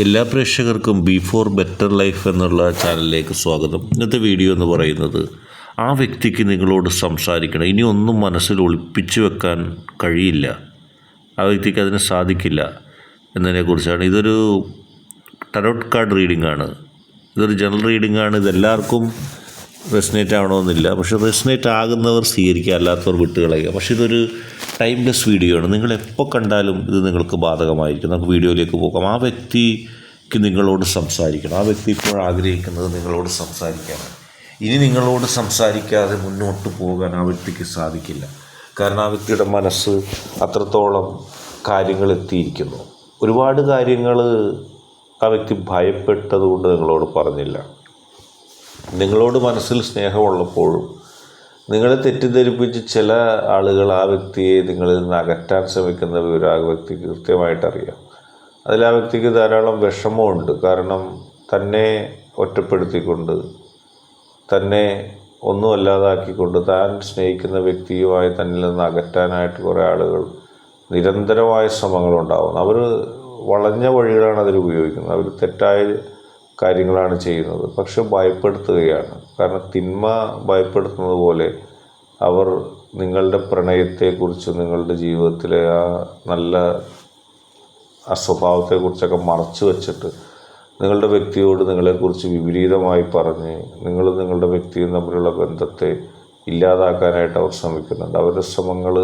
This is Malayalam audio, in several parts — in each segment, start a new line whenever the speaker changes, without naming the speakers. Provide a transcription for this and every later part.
എല്ലാ പ്രേക്ഷകർക്കും ബിഫോർ ബെറ്റർ ലൈഫ് എന്നുള്ള ചാനലിലേക്ക് സ്വാഗതം. ഇന്നത്തെ വീഡിയോ എന്ന് പറയുന്നത് ആ വ്യക്തിക്ക് നിങ്ങളോട് സംസാരിക്കണം. ഇനി ഒന്നും മനസ്സിൽ ഒളിപ്പിച്ചു വെക്കാൻ കഴിയില്ല, ആ വ്യക്തിക്ക് അതിന് സാധിക്കില്ല എന്നതിനെക്കുറിച്ചാണ്. ഇതൊരു ടരോട്ട് കാർഡ് റീഡിംഗ് ആണ്, ഇതൊരു ജനറൽ റീഡിംഗ് ആണ്. ഇതെല്ലാവർക്കും റെസനേറ്റ് ആവണമെന്നില്ല, പക്ഷേ റെസനേറ്റ് ആകുന്നവർ സ്വീകരിക്കുക, അല്ലാത്തവർ വിട്ടുകളയുക. പക്ഷേ ഇതൊരു ടൈംലെസ് വീഡിയോ ആണ്, നിങ്ങൾ എപ്പോൾ കണ്ടാലും ഇത് നിങ്ങൾക്ക് ബാധകമായിരിക്കും. നമുക്ക് വീഡിയോയിലേക്ക് പോകാം. ആ വ്യക്തിക്ക് നിങ്ങളോട് സംസാരിക്കണം. ആ വ്യക്തി ഇപ്പോൾ ആഗ്രഹിക്കുന്നത് നിങ്ങളോട് സംസാരിക്കാനാണ്. ഇനി നിങ്ങളോട് സംസാരിക്കാതെ മുന്നോട്ട് പോകാൻ ആ വ്യക്തിക്ക് സാധിക്കില്ല. കാരണം ആ വ്യക്തിയുടെ മനസ്സ് അത്രത്തോളം കാര്യങ്ങൾ എത്തിയിരിക്കുന്നു. ഒരുപാട് കാര്യങ്ങൾ ആ വ്യക്തി ഭയപ്പെട്ടതുകൊണ്ട് നിങ്ങളോട് പറഞ്ഞില്ല. നിങ്ങളോട് മനസ്സിൽ സ്നേഹമുള്ളപ്പോഴും നിങ്ങളെ തെറ്റിദ്ധരിപ്പിച്ച് ചില ആളുകൾ ആ വ്യക്തിയെ നിങ്ങളിൽ നിന്ന് അകറ്റാൻ ശ്രമിക്കുന്ന വിവരം ആ വ്യക്തിക്ക് കൃത്യമായിട്ടറിയാം. അതിൽ ആ വ്യക്തിക്ക് ധാരാളം വിഷമമുണ്ട്. കാരണം തന്നെ ഒറ്റപ്പെടുത്തിക്കൊണ്ട്, തന്നെ ഒന്നും അല്ലാതാക്കിക്കൊണ്ട്, താൻ സ്നേഹിക്കുന്ന വ്യക്തിയുമായി തന്നിൽ നിന്ന് അകറ്റാനായിട്ട് കുറേ ആളുകൾ നിരന്തരമായ ശ്രമങ്ങളുണ്ടാകുന്നു. അവർ വളഞ്ഞ വഴികളാണ് അതിൽ ഉപയോഗിക്കുന്നത്. അവർ തെറ്റായ കാര്യങ്ങളാണ് ചെയ്യുന്നത്. പക്ഷെ ഭയപ്പെടുത്തുകയാണ്. കാരണം തിന്മ ഭയപ്പെടുത്തുന്നത് പോലെ അവർ നിങ്ങളുടെ പ്രണയത്തെക്കുറിച്ച്, നിങ്ങളുടെ ജീവിതത്തിലെ ആ നല്ല ആ സ്വഭാവത്തെക്കുറിച്ചൊക്കെ മറച്ചു വച്ചിട്ട് നിങ്ങളുടെ വ്യക്തിയോട് നിങ്ങളെക്കുറിച്ച് വിപരീതമായി പറഞ്ഞ് നിങ്ങളുടെ വ്യക്തിയും തമ്മിലുള്ള ബന്ധത്തെ ഇല്ലാതാക്കാനായിട്ട് അവർ ശ്രമിക്കുന്നുണ്ട്. അവരുടെ ശ്രമങ്ങൾ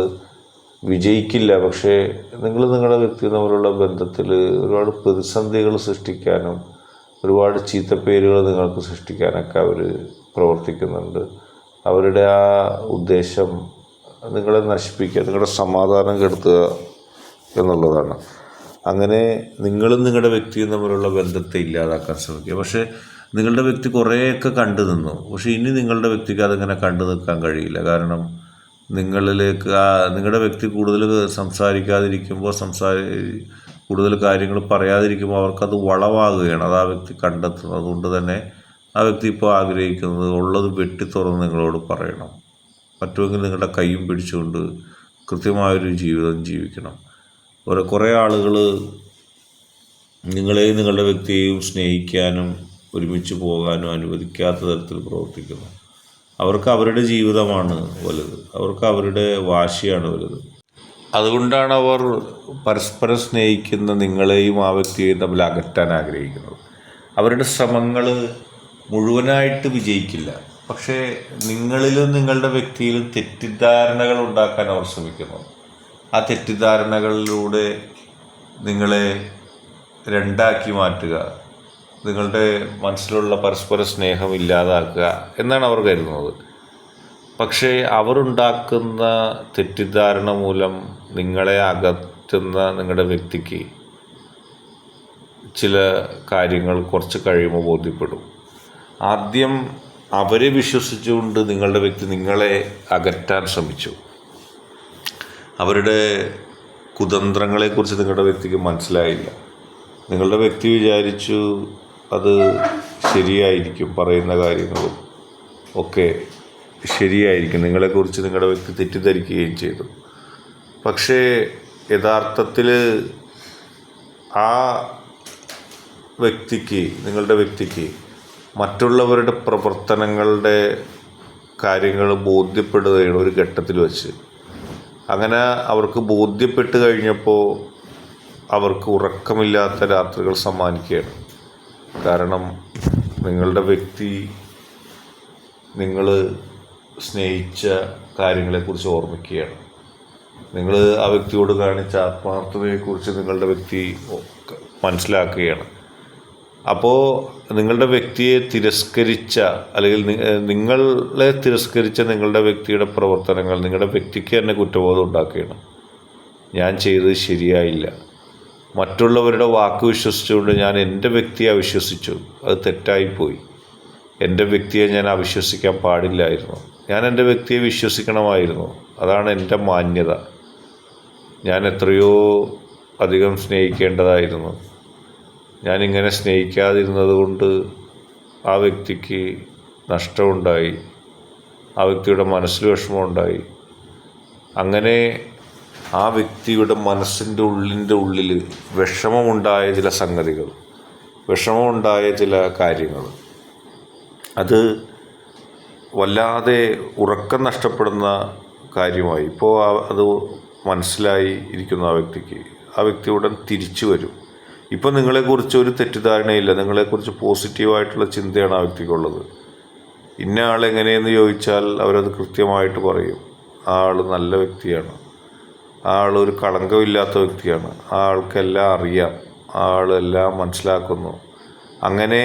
വിജയിക്കില്ല. പക്ഷേ നിങ്ങളുടെ വ്യക്തിയും തമ്മിലുള്ള ബന്ധത്തിൽ ഒരുപാട് പ്രതിസന്ധികൾ സൃഷ്ടിക്കാനും ഒരുപാട് ചീത്തപ്പേരുകൾ നിങ്ങൾക്ക് സൃഷ്ടിക്കാനൊക്കെ അവർ പ്രവർത്തിക്കുന്നുണ്ട്. അവരുടെ ആ ഉദ്ദേശം നിങ്ങളെ നശിപ്പിക്കുക, നിങ്ങളുടെ സമാധാനം കെടുത്തുക എന്നുള്ളതാണ്. അങ്ങനെ നിങ്ങളും നിങ്ങളുടെ വ്യക്തിയും തമ്മിലുള്ള ബന്ധത്തെ ഇല്ലാതാക്കാൻ ശ്രമിക്കുക. പക്ഷേ നിങ്ങളുടെ വ്യക്തി കുറേയൊക്കെ കണ്ടു നിന്നു. പക്ഷേ ഇനി നിങ്ങളുടെ വ്യക്തിക്ക് അതിങ്ങനെ കണ്ടു നിൽക്കാൻ കഴിയില്ല. കാരണം നിങ്ങളിലേക്ക് നിങ്ങളുടെ വ്യക്തി കൂടുതൽ സംസാരിക്കാതിരിക്കുമ്പോൾ, കൂടുതൽ കാര്യങ്ങൾ പറയാതിരിക്കുമ്പോൾ അവർക്കത് വളവാകുകയാണ്. അത് ആ വ്യക്തി കണ്ടെത്തുന്നത്. അതുകൊണ്ട് തന്നെ ആ വ്യക്തി ഇപ്പോൾ ആഗ്രഹിക്കുന്നത് ഉള്ളത് വെട്ടി തുറന്ന് നിങ്ങളോട് പറയണം. പറ്റുമെങ്കിൽ നിങ്ങളുടെ കൈയും പിടിച്ചുകൊണ്ട് കൃത്യമായൊരു ജീവിതം ജീവിക്കണം. കുറേ ആളുകൾ നിങ്ങളെയും നിങ്ങളുടെ വ്യക്തിയെയും സ്നേഹിക്കാനും ഒരുമിച്ച് പോകാനും അനുവദിക്കാത്ത തരത്തിൽ പ്രവർത്തിക്കുന്നു. അവർക്ക് അവരുടെ ജീവിതമാണ് വലുത്, അവർക്ക് അവരുടെ വാശിയാണ് വലുത്. അതുകൊണ്ടാണ് അവർ പരസ്പരം സ്നേഹിക്കുന്ന നിങ്ങളെയും ആ വ്യക്തിയെയും തമ്മിൽ അകറ്റാൻ ആഗ്രഹിക്കുന്നത്. അവരുടെ ശ്രമങ്ങൾ മുഴുവനായിട്ട് വിജയിക്കില്ല. പക്ഷേ നിങ്ങളിലും നിങ്ങളുടെ വ്യക്തിയിലും തെറ്റിദ്ധാരണകൾ ഉണ്ടാക്കാൻ അവർ ശ്രമിക്കുന്നു. ആ തെറ്റിദ്ധാരണകളിലൂടെ നിങ്ങളെ രണ്ടാക്കി മാറ്റുക, നിങ്ങളുടെ മനസ്സിലുള്ള പരസ്പര സ്നേഹം ഇല്ലാതാക്കുക എന്നാണ് അവർ കരുതുന്നത്. പക്ഷേ അവരുണ്ടാക്കുന്ന തെറ്റിദ്ധാരണ മൂലം നിങ്ങളെ അകറ്റുന്ന നിങ്ങളുടെ വ്യക്തിക്ക് ചില കാര്യങ്ങൾ കുറച്ച് കഴിയുമ്പോൾ ബോധ്യപ്പെടും. ആദ്യം അവരെ വിശ്വസിച്ചുകൊണ്ട് നിങ്ങളുടെ വ്യക്തി നിങ്ങളെ അകറ്റാൻ ശ്രമിച്ചു. അവരുടെ കുതന്ത്രങ്ങളെക്കുറിച്ച് നിങ്ങളുടെ വ്യക്തിക്ക് മനസ്സിലായില്ല. നിങ്ങളുടെ വ്യക്തി വിചാരിച്ചു അത് ശരിയായിരിക്കും, പറയുന്ന കാര്യങ്ങളും ഒക്കെ ശരിയായിരിക്കും, നിങ്ങളെക്കുറിച്ച് നിങ്ങളുടെ വ്യക്തി തെറ്റിദ്ധരിക്കുകയും ചെയ്തു. പക്ഷേ യഥാർത്ഥത്തിൽ ആ വ്യക്തിക്ക്, നിങ്ങളുടെ വ്യക്തിക്ക് മറ്റുള്ളവരുടെ പ്രവർത്തനങ്ങളുടെ കാര്യങ്ങൾ ബോധ്യപ്പെടുകയാണ് ഒരു ഘട്ടത്തിൽ വെച്ച്. അങ്ങനെ അവർക്ക് ബോധ്യപ്പെട്ട് കഴിഞ്ഞപ്പോൾ അവർക്ക് ഉറക്കമില്ലാത്ത രാത്രികൾ സമ്മാനിക്കുകയാണ്. കാരണം നിങ്ങളുടെ വ്യക്തി നിങ്ങൾ സ്നേഹിച്ച കാര്യങ്ങളെക്കുറിച്ച് ഓർമ്മിക്കുകയാണ്. നിങ്ങൾ ആ വ്യക്തിയോട് കാണിച്ച ആത്മാർത്ഥതയെക്കുറിച്ച് നിങ്ങളുടെ വ്യക്തി മനസ്സിലാക്കുകയാണ്. അപ്പോൾ നിങ്ങളുടെ വ്യക്തിയെ തിരസ്കരിച്ച, അല്ലെങ്കിൽ നിങ്ങളെ തിരസ്കരിച്ച നിങ്ങളുടെ വ്യക്തിയുടെ പ്രവർത്തനങ്ങൾ നിങ്ങളുടെ വ്യക്തിക്ക് തന്നെ കുറ്റബോധം ഉണ്ടാക്കുകയാണ്. ഞാൻ ചെയ്തത് ശരിയായില്ല, മറ്റുള്ളവരുടെ വാക്ക് വിശ്വസിച്ചുകൊണ്ട് ഞാൻ എൻ്റെ വ്യക്തിയെ അവിശ്വസിച്ചു, അത് തെറ്റായിപ്പോയി, എൻ്റെ വ്യക്തിയെ ഞാൻ അവിശ്വസിക്കാൻ പാടില്ലായിരുന്നു, ഞാൻ എൻ്റെ വ്യക്തിയെ വിശ്വസിക്കണമായിരുന്നു, അതാണ് എൻ്റെ മാന്യത, ഞാൻ എത്രയോ അധികം സ്നേഹിക്കേണ്ടതായിരുന്നു, ഞാനിങ്ങനെ സ്നേഹിക്കാതിരുന്നത് കൊണ്ട് ആ വ്യക്തിക്ക് നഷ്ടമുണ്ടായി, ആ വ്യക്തിയുടെ മനസ്സിൽ വിഷമമുണ്ടായി. അങ്ങനെ ആ വ്യക്തിയുടെ മനസ്സിൻ്റെ ഉള്ളിൽ വിഷമമുണ്ടായ ചില സംഗതികൾ, വിഷമമുണ്ടായ ചില കാര്യങ്ങൾ, അത് വല്ലാതെ ഉറക്കം നഷ്ടപ്പെടുന്ന കാര്യമായി. ഇപ്പോൾ അത് മനസ്സിലായി ഇരിക്കുന്നു ആ വ്യക്തി ഉടൻ തിരിച്ചു വരും. ഇപ്പോൾ നിങ്ങളെക്കുറിച്ച് ഒരു തെറ്റിദ്ധാരണയില്ല, നിങ്ങളെക്കുറിച്ച് പോസിറ്റീവായിട്ടുള്ള ചിന്തയാണ് ആ വ്യക്തിക്കുള്ളത്. ഇന്ന ആളെങ്ങനെയെന്ന് ചോദിച്ചാൽ അവരത് കൃത്യമായിട്ട് പറയും. ആ ആൾ നല്ല വ്യക്തിയാണ്, ആ ആൾ ഒരു കളങ്കമില്ലാത്ത വ്യക്തിയാണ്, ആ ആൾക്കെല്ലാം അറിയാം, ആ ആളെല്ലാം മനസ്സിലാക്കുന്നു. അങ്ങനെ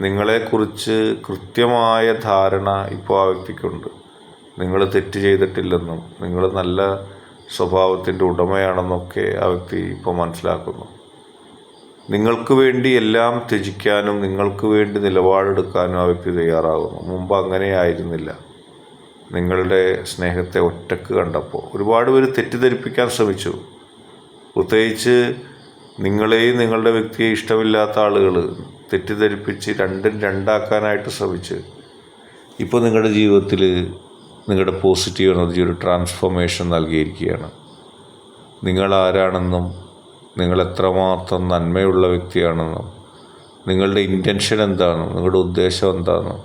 നിങ്ങളെക്കുറിച്ച് കൃത്യമായ ധാരണ ഇപ്പോൾ ആ വ്യക്തിക്കുണ്ട്. നിങ്ങൾ തെറ്റ് ചെയ്തിട്ടില്ലെന്നും നിങ്ങൾ നല്ല സ്വഭാവത്തിൻ്റെ ഉടമയാണെന്നൊക്കെ ആ വ്യക്തി ഇപ്പോൾ മനസ്സിലാക്കുന്നു. നിങ്ങൾക്ക് വേണ്ടി എല്ലാം ത്യജിക്കാനും നിങ്ങൾക്ക് വേണ്ടി നിലപാടെടുക്കാനും ആ വ്യക്തി തയ്യാറാകുന്നു. മുമ്പ് അങ്ങനെയായിരുന്നില്ല. നിങ്ങളുടെ സ്നേഹത്തെ ഒറ്റക്ക് കണ്ടപ്പോൾ ഒരുപാട് പേര് തെറ്റിദ്ധരിപ്പിക്കാൻ ശ്രമിച്ചു. പ്രത്യേകിച്ച് നിങ്ങളെയും നിങ്ങളുടെ വ്യക്തിയെ ഇഷ്ടമില്ലാത്ത ആളുകൾ തെറ്റിദ്ധരിപ്പിച്ച് രണ്ടും രണ്ടാക്കാനായിട്ട് ശ്രമിച്ച് ഇപ്പോൾ നിങ്ങളുടെ ജീവിതത്തിൽ നിങ്ങളുടെ പോസിറ്റീവ് എനർജി ഒരു ട്രാൻസ്ഫോർമേഷൻ നൽകിയിരിക്കുകയാണ്. നിങ്ങൾ ആരാണെന്നും നിങ്ങൾ എത്രമാത്രം നന്മയുള്ള വ്യക്തിയാണെന്നും നിങ്ങളുടെ ഇൻറ്റൻഷൻ എന്താണെന്നും നിങ്ങളുടെ ഉദ്ദേശം എന്താണെന്നും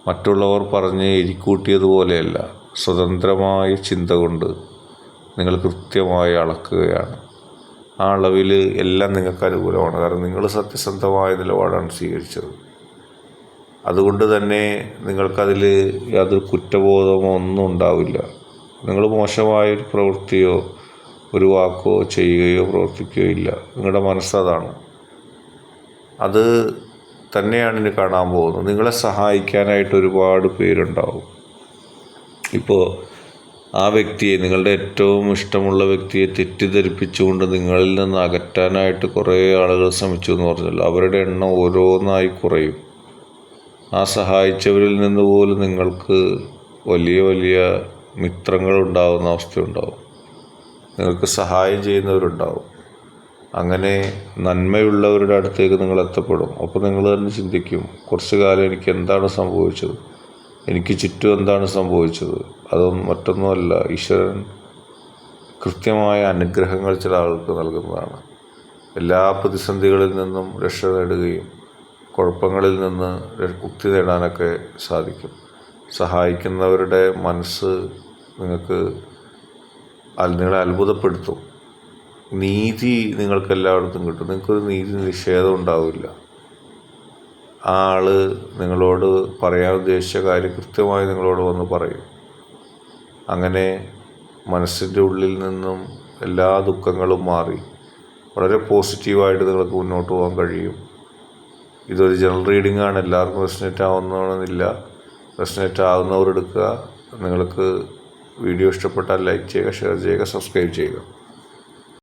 മറ്റുള്ളവർ പറഞ്ഞ് എരിക്കൂട്ടിയതുപോലെയല്ല, സ്വതന്ത്രമായ ചിന്ത കൊണ്ട് നിങ്ങൾ കൃത്യമായി അളക്കുകയാണ്. ആ അളവിൽ എല്ലാം നിങ്ങൾക്ക് അനുകൂലമാണ്. കാരണം നിങ്ങൾ സത്യസന്ധമായ നിലപാടാണ് സ്വീകരിച്ചത്. അതുകൊണ്ട് തന്നെ നിങ്ങൾക്കതിൽ യാതൊരു കുറ്റബോധമോ ഒന്നും ഉണ്ടാവില്ല. നിങ്ങൾ മോശമായൊരു പ്രവൃത്തിയോ ഒരു വാക്കോ ചെയ്യുകയോ പ്രവർത്തിക്കുകയോ ഇല്ല. നിങ്ങളുടെ മനസ്സതാണ്. അത് തന്നെയാണ് ഇനി കാണാൻ പോകുന്നത്. നിങ്ങളെ സഹായിക്കാനായിട്ട് ഒരുപാട് പേരുണ്ടാവും. ഇപ്പോൾ ആ വ്യക്തിയെ, നിങ്ങളുടെ ഏറ്റവും ഇഷ്ടമുള്ള വ്യക്തിയെ തെറ്റിദ്ധരിപ്പിച്ചുകൊണ്ട് നിങ്ങളിൽ നിന്ന് അകറ്റാനായിട്ട് കുറേ ആളുകൾ ശ്രമിച്ചു എന്ന് പറഞ്ഞല്ലോ, അവരുടെ എണ്ണം ഓരോന്നായി കുറയും. ആ സഹായിച്ചവരിൽ നിന്ന് പോലും നിങ്ങൾക്ക് വലിയ വലിയ മിത്രങ്ങളുണ്ടാവുന്ന അവസ്ഥയുണ്ടാവും. നിങ്ങൾക്ക് സഹായം ചെയ്യുന്നവരുണ്ടാവും. അങ്ങനെ നന്മയുള്ളവരുടെ അടുത്തേക്ക് നിങ്ങൾ എത്തപ്പെടും. അപ്പോൾ നിങ്ങൾ തന്നെ ചിന്തിക്കും, കുറച്ചു കാലം എനിക്ക് എന്താണ് സംഭവിച്ചത്, എനിക്ക് ചുറ്റും എന്താണ് സംഭവിച്ചത്. അതൊന്നും മറ്റൊന്നുമല്ല, ഈശ്വരൻ കൃത്യമായ അനുഗ്രഹങ്ങൾ ചില ആൾക്ക് നൽകുന്നതാണ്. എല്ലാ പ്രതിസന്ധികളിൽ നിന്നും രക്ഷ നേടുകയും കുഴപ്പങ്ങളിൽ നിന്ന് മുക്തി നേടാനൊക്കെ സാധിക്കും. സഹായിക്കുന്നവരുടെ മനസ്സ് നിങ്ങളെ അത്ഭുതപ്പെടുത്തും. നീതി നിങ്ങൾക്ക് എല്ലായിടത്തും കിട്ടും. നിങ്ങൾക്കൊരു നീതി നിഷേധം ഉണ്ടാവില്ല. ആ ആൾ നിങ്ങളോട് പറയാൻ ഉദ്ദേശിച്ച കാര്യം കൃത്യമായി നിങ്ങളോട് വന്ന് പറയും. അങ്ങനെ മനസ്സിൻ്റെ ഉള്ളിൽ നിന്നും എല്ലാ ദുഃഖങ്ങളും മാറി വളരെ പോസിറ്റീവായിട്ട് നിങ്ങൾക്ക് മുന്നോട്ട് പോകാൻ കഴിയും. ഇതൊരു ജനറൽ റീഡിംഗ് ആണ്, എല്ലാവർക്കും റെസനേറ്റ് ആവുന്നതാണെന്നില്ല. റെസനേറ്റ് ആവുന്നവർ എടുക്കുക. നിങ്ങൾക്ക് വീഡിയോ ഇഷ്ടപ്പെട്ടാൽ ലൈക്ക് ചെയ്യുക, ഷെയർ ചെയ്യുക, സബ്സ്ക്രൈബ് ചെയ്യുക.